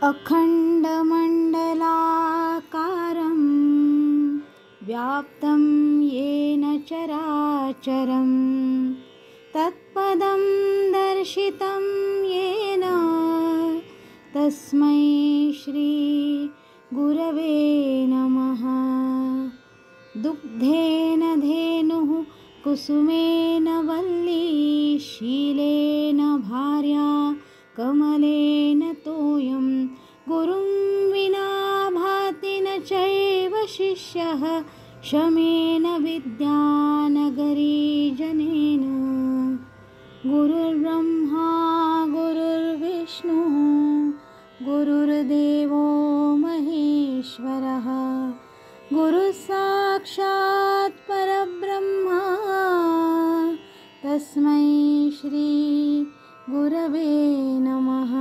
अखण्डमण्डलाकारं व्याप्तं येन चराचरं तत्पदं दर्शितं येन तस्मै श्री गुरवे नमः। दुग्धेन धेनुः कुसुमेन वल्ली शीलेन भार्या कमलेन तोयं गुरुं विना भाति न चैव शिष्यः शमेन विद्यानगरी जनेन। गुरुर्ब्रह्मा गुरुर्विष्णुः गुरुर्देवो महेश्वरः गुरुसाक्षात् परब्रह्म तस्मै श्री गुरवे नमः।